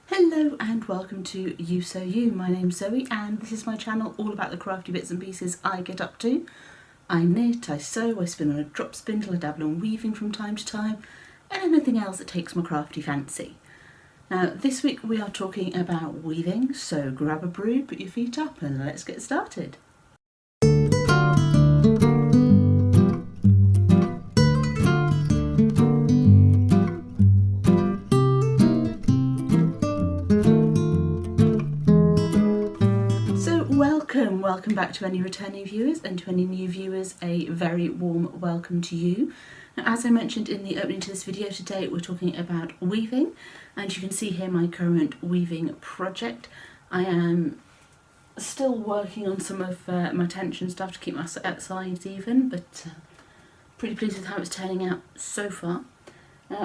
Hello and welcome to Ewe Sew You. My name's Zoe and this is my channel all about the crafty bits and pieces I get up to. I knit, I sew, I spin on a drop spindle, I dabble on weaving from time to time, and anything else that takes my crafty fancy. Now this week we are talking about weaving, so grab a brew, put your feet up and let's get started. Welcome back to any returning viewers, and to any new viewers a very warm welcome to you. Now, as I mentioned in the opening to this video, today we're talking about weaving, and you can see here my current weaving project. I am still working on some of my tension stuff to keep my sides even, but pretty pleased with how it's turning out so far.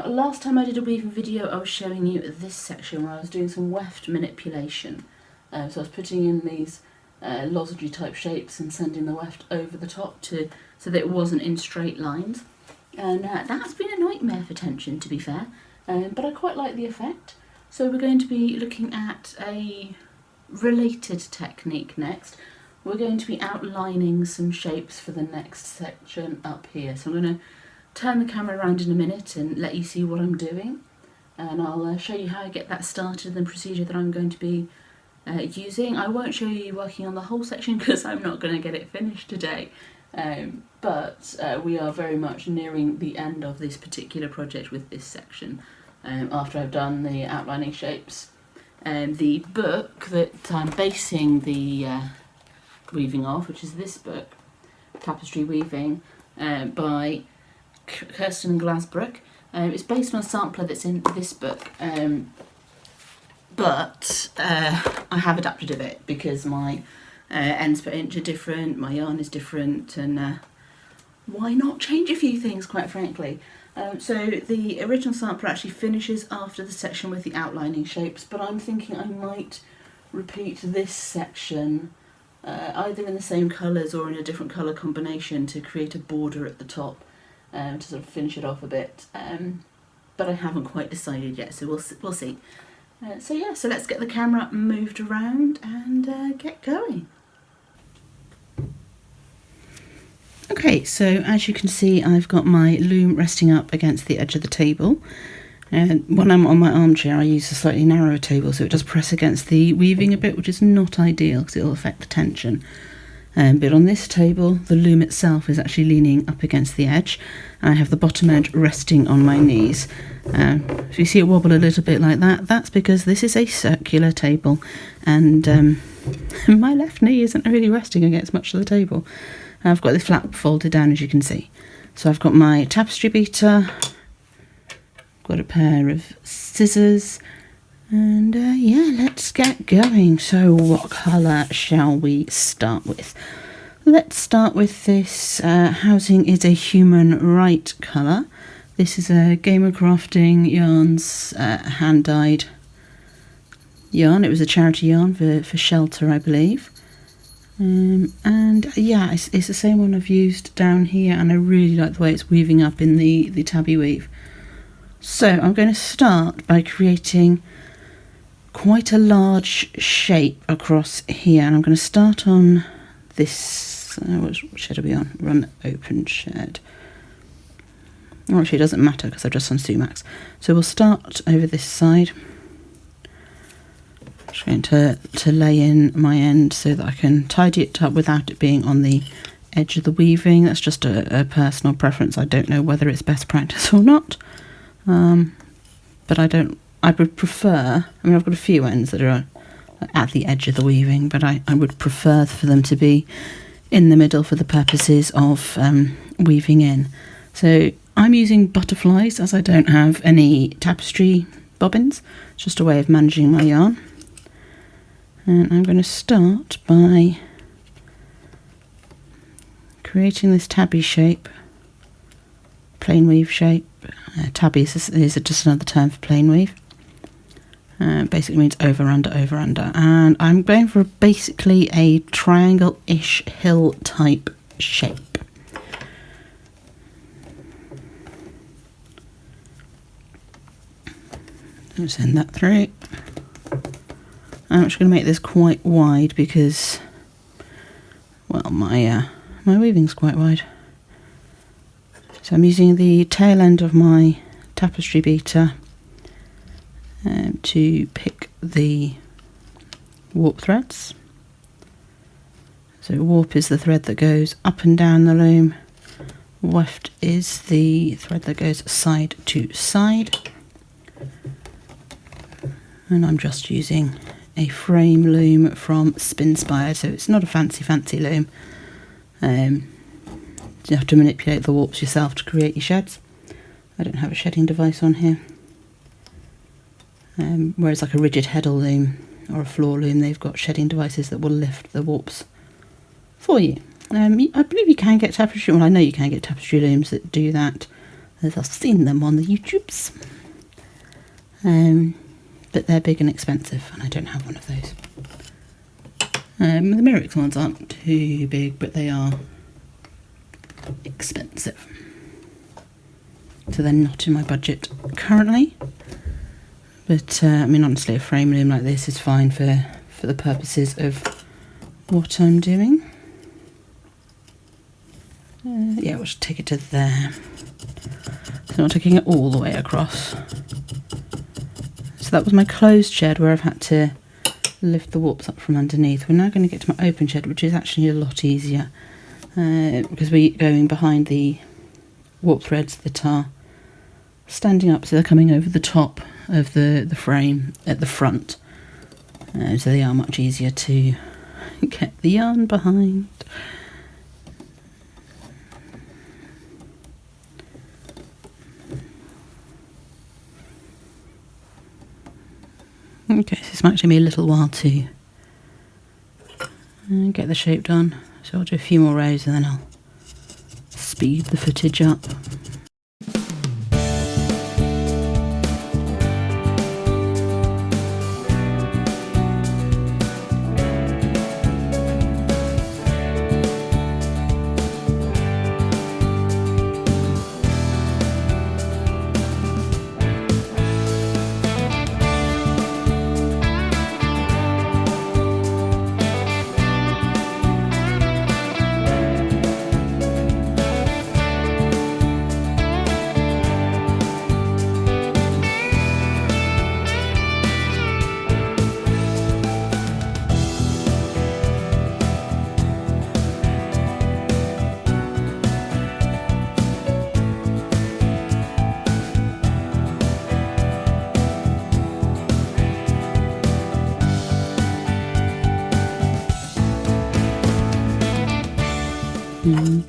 Last time I did a weaving video I was showing you this section where I was doing some weft manipulation. So I was putting in these lozenge type shapes and sending the weft over the top so that it wasn't in straight lines, and that's been a nightmare for tension, to be fair, but I quite like the effect. So we're going to be looking at a related technique next. We're going to be outlining some shapes for the next section up here, so I'm going to turn the camera around in a minute and let you see what I'm doing, and I'll show you how I get that started and the procedure that I'm going to be using. I won't show you working on the whole section because I'm not going to get it finished today, but we are very much nearing the end of this particular project with this section after I've done the outlining shapes. The book that I'm basing the weaving off, which is this book, Tapestry Weaving by Kirsten Glasbrook, it's based on a sampler that's in this book, but I have adapted a bit because my ends per inch are different, my yarn is different, and why not change a few things, quite frankly. So the original sampler actually finishes after the section with the outlining shapes, but I'm thinking I might repeat this section either in the same colours or in a different colour combination to create a border at the top to sort of finish it off a bit, but I haven't quite decided yet, so we'll see. So let's get the camera moved around and get going. Okay, so as you can see, I've got my loom resting up against the edge of the table, and when I'm on my armchair I use a slightly narrower table, so it does press against the weaving a bit, which is not ideal because it'll affect the tension. But on this table the loom itself is actually leaning up against the edge, and I have the bottom edge resting on my knees. If you see it wobble a little bit like that, that's because this is a circular table, and my left knee isn't really resting against much of the table. I've got the flap folded down, as you can see. So I've got my tapestry beater, got a pair of scissors, and yeah, let's get going. So what colour shall we start with? Let's start with this Housing is a Human Right colour. This is a Gamer Crafting Yarns hand-dyed yarn. It was a charity yarn for shelter, I believe. And yeah, it's the same one I've used down here, and I really like the way it's weaving up in the tabby weave. So I'm going to start by creating quite a large shape across here, and I'm going to start on this, what shed are we on? We're on the open shed. Actually it doesn't matter because I've just done sumacs. So we'll start over this side. I'm just going to lay in my end so that I can tidy it up without it being on the edge of the weaving. That's just a personal preference. I don't know whether it's best practice or not, but I would prefer, I mean I've got a few ends that are at the edge of the weaving, but I would prefer for them to be in the middle for the purposes of weaving in. So I'm using butterflies as I don't have any tapestry bobbins. It's just a way of managing my yarn. And I'm going to start by creating this tabby shape, plain weave shape. Tabby is just another term for plain weave. Basically means over, under, and I'm going for basically a triangle-ish hill type shape. Send that through. I'm actually going to make this quite wide because, well, my weaving's quite wide. So I'm using the tail end of my tapestry beater to pick the warp threads. So warp is the thread that goes up and down the loom. Weft is the thread that goes side to side. And I'm just using a frame loom from Spinspire, so it's not a fancy loom. You have to manipulate the warps yourself to create your sheds. I don't have a shedding device on here. Whereas like a rigid heddle loom or a floor loom, they've got shedding devices that will lift the warps for you. I believe you can get tapestry, well I know you can get tapestry looms that do that, as I've seen them on the YouTubes. But they're big and expensive, and I don't have one of those. The Merrick's ones aren't too big, but they are expensive. So they're not in my budget currently. But I mean, honestly, a frame loom like this is fine for the purposes of what I'm doing. Yeah, we'll just take it to there. So I'm taking it all the way across. So that was my closed shed where I've had to lift the warps up from underneath. We're now going to get to my open shed, which is actually a lot easier because we're going behind the warp threads that are standing up, so they're coming over the top of the frame at the front. So they are much easier to get the yarn behind. Okay, so this might take me a little while to get the shape done. So I'll do a few more rows and then I'll speed the footage up.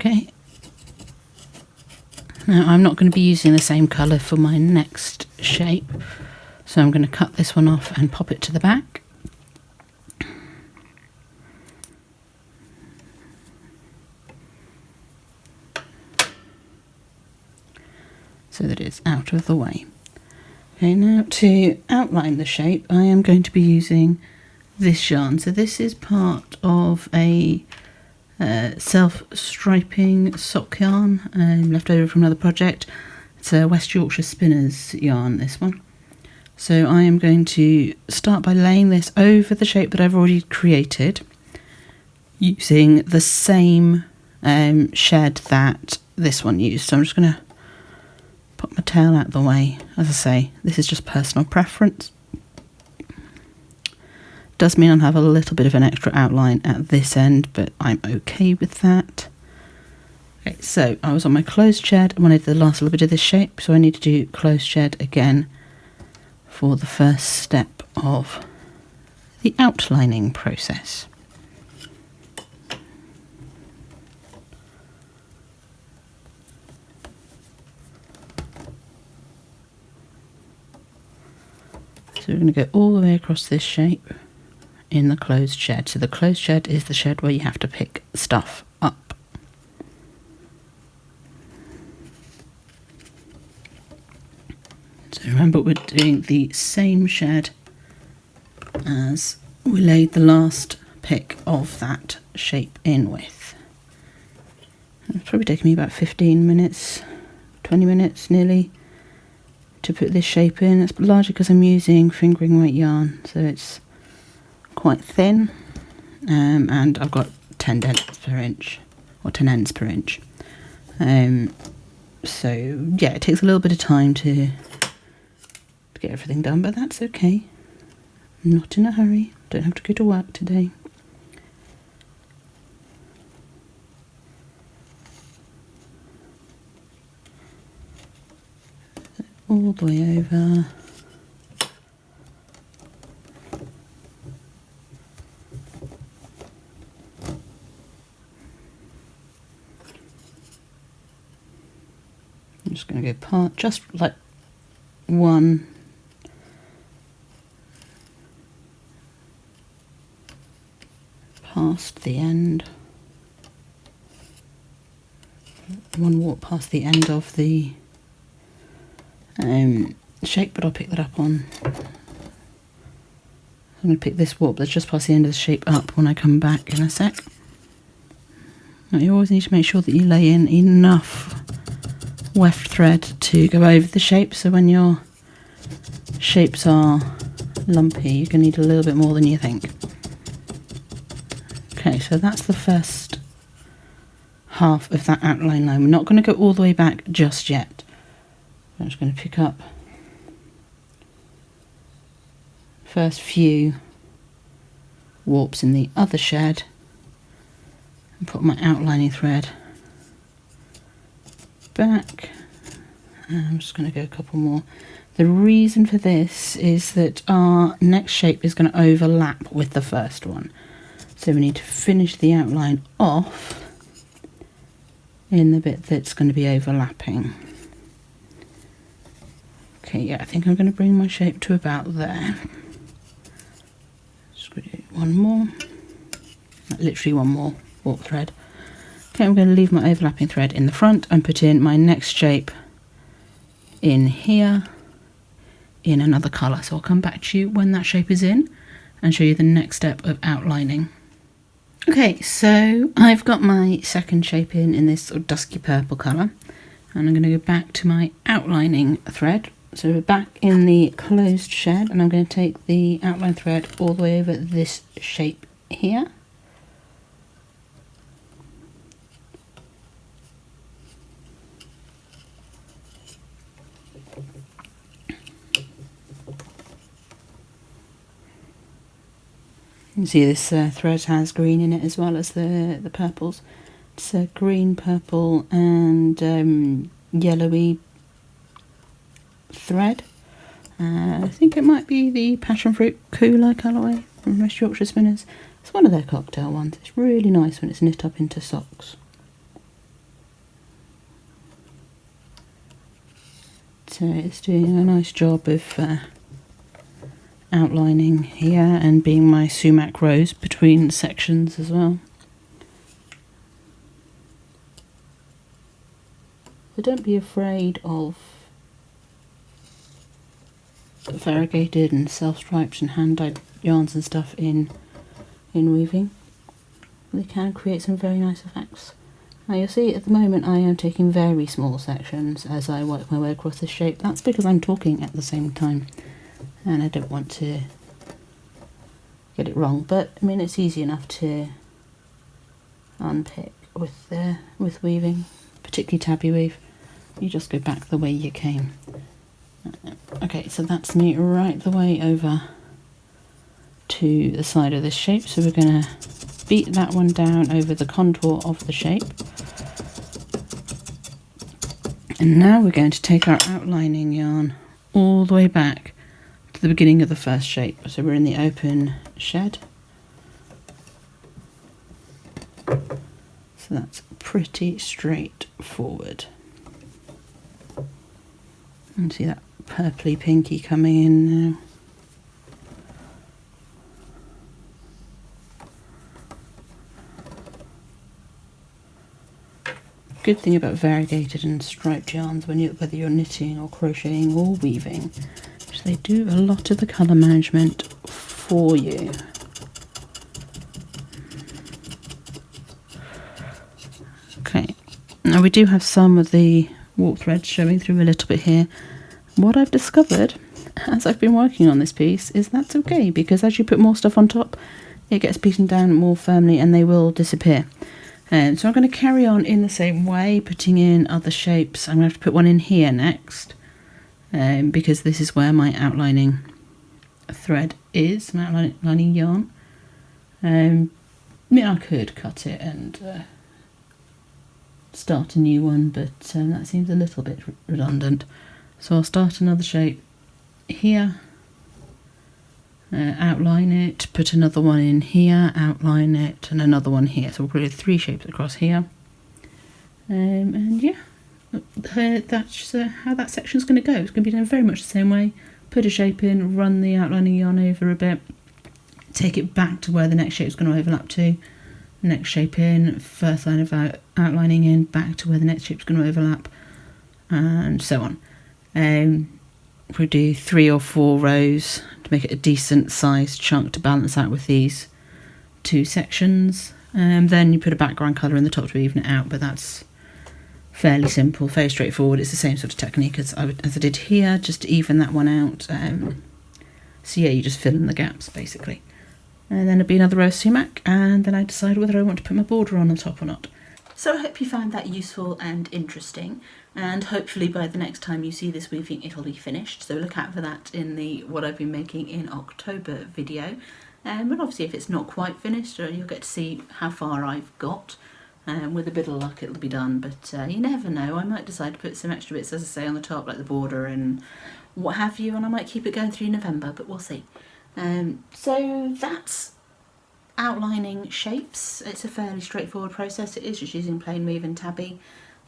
Okay, now I'm not going to be using the same colour for my next shape, so I'm going to cut this one off and pop it to the back. So that it's out of the way. Okay, now to outline the shape I am going to be using this yarn. So this is part of a self-striping sock yarn left over from another project. It's a West Yorkshire Spinners yarn, this one. So I am going to start by laying this over the shape that I've already created using the same shed that this one used. So I'm just going to put my tail out the way. As I say, this is just personal preference. Does mean I'll have a little bit of an extra outline at this end, but I'm okay with that. Okay, so I was on my closed shed. I wanted the last little bit of this shape, so I need to do closed shed again for the first step of the outlining process. So we're going to go all the way across this shape in the closed shed. So the closed shed is the shed where you have to pick stuff up. So remember, we're doing the same shed as we laid the last pick of that shape in with. It's probably taken me about 15 minutes, 20 minutes nearly to put this shape in. It's largely because I'm using fingering weight yarn, so it's quite thin, and I've got 10 dents per inch, or 10 ends per inch. So yeah, it takes a little bit of time to get everything done, but that's okay. I'm not in a hurry, don't have to go to work today. All the way over. I'm just going to go just like one past the end, one warp past the end of the shape, but I'll pick that up on. I'm going to pick this warp that's just past the end of the shape up when I come back in a sec. Now you always need to make sure that you lay in enough weft thread to go over the shape, so when your shapes are lumpy you're going to need a little bit more than you think. Okay, so that's the first half of that outline line. We're not going to go all the way back just yet. I'm just going to pick up first few warps in the other shed and put my outlining thread back. And I'm just going to go a couple more. The reason for this is that our next shape is going to overlap with the first one, so we need to finish the outline off in the bit that's going to be overlapping. Okay, yeah, I think I'm going to bring my shape to about there. Just going to do one more, literally one more warp thread. Okay, I'm going to leave my overlapping thread in the front and put in my next shape in here in another colour. So I'll come back to you when that shape is in and show you the next step of outlining. Okay, so I've got my second shape in this sort of dusky purple colour, and I'm going to go back to my outlining thread. So we're back in the closed shed, and I'm going to take the outline thread all the way over this shape here. You can see this thread has green in it as well as the purples. It's green, purple and yellowy thread. I think it might be the passion fruit cooler colourway from West Yorkshire Spinners. It's one of their cocktail ones. It's really nice when it's knit up into socks. So it's doing a nice job of outlining here and being my sumac rose between sections as well. So don't be afraid of variegated and self-striped and hand-dyed yarns and stuff in weaving. They can create some very nice effects. Now you'll see at the moment I am taking very small sections as I work my way across this shape. That's because I'm talking at the same time and I don't want to get it wrong, but I mean it's easy enough to unpick with weaving, particularly tabby weave. You just go back the way you came. Okay, so that's me right the way over to the side of this shape, so we're going to beat that one down over the contour of the shape. And now we're going to take our outlining yarn all the way back to the beginning of the first shape. So we're in the open shed. So that's pretty straightforward. And see that purpley pinky coming in now. Good thing about variegated and striped yarns, whether you're knitting or crocheting or weaving, is they do a lot of the colour management for you. Okay, now we do have some of the warp thread showing through a little bit here. What I've discovered as I've been working on this piece is that's okay, because as you put more stuff on top, it gets beaten down more firmly and they will disappear. So I'm going to carry on in the same way, putting in other shapes. I'm going to have to put one in here next, because this is where my outlining thread is, my outlining yarn. I mean, I could cut it and start a new one, but that seems a little bit redundant. So I'll start another shape here, outline it, put another one in here, outline it, and another one here. So we'll put 3 shapes across here. And yeah, that's how that section's going to go. It's going to be done very much the same way. Put a shape in, run the outlining yarn over a bit, take it back to where the next shape's going to overlap to, next shape in, first line of outlining in, back to where the next shape's going to overlap, and so on. We'll do 3 or 4 rows to make it a decent sized chunk to balance out with these 2 sections. Then you put a background colour in the top to even it out, but that's fairly simple, fairly straightforward. It's the same sort of technique as I did here, just to even that one out. So yeah, you just fill in the gaps basically. And then it'll be another row of sumac, and then I decide whether I want to put my border on the top or not. So I hope you found that useful and interesting, and hopefully by the next time you see this weaving it'll be finished, so look out for that in the what I've been making in October video. But obviously if it's not quite finished, you'll get to see how far I've got. With a bit of luck it'll be done, but you never know, I might decide to put some extra bits, as I say, on the top, like the border and what have you, and I might keep it going through November, but we'll see. So that's outlining shapes. It's a fairly straightforward process. It is just using plain weave and tabby,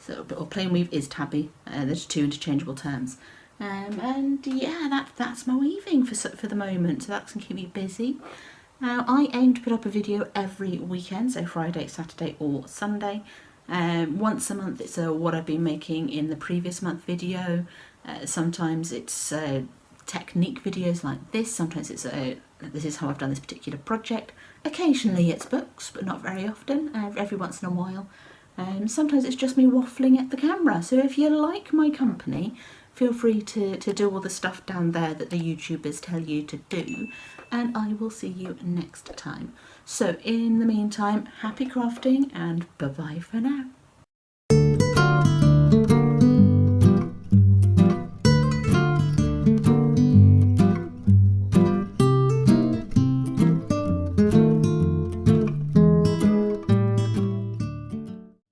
or plain weave is tabby. There's 2 interchangeable terms. And yeah, that's my weaving for the moment, so that's going to keep me busy. Now I aim to put up a video every weekend, so Friday, Saturday or Sunday. Once a month it's a what I've been making in the previous month video. Sometimes it's technique videos like this, sometimes it's this is how I've done this particular project. Occasionally it's books, but not very often, every once in a while. Sometimes it's just me waffling at the camera, so if you like my company, feel free to do all the stuff down there that the YouTubers tell you to do, and I will see you next time. So in the meantime, happy crafting and bye bye for now.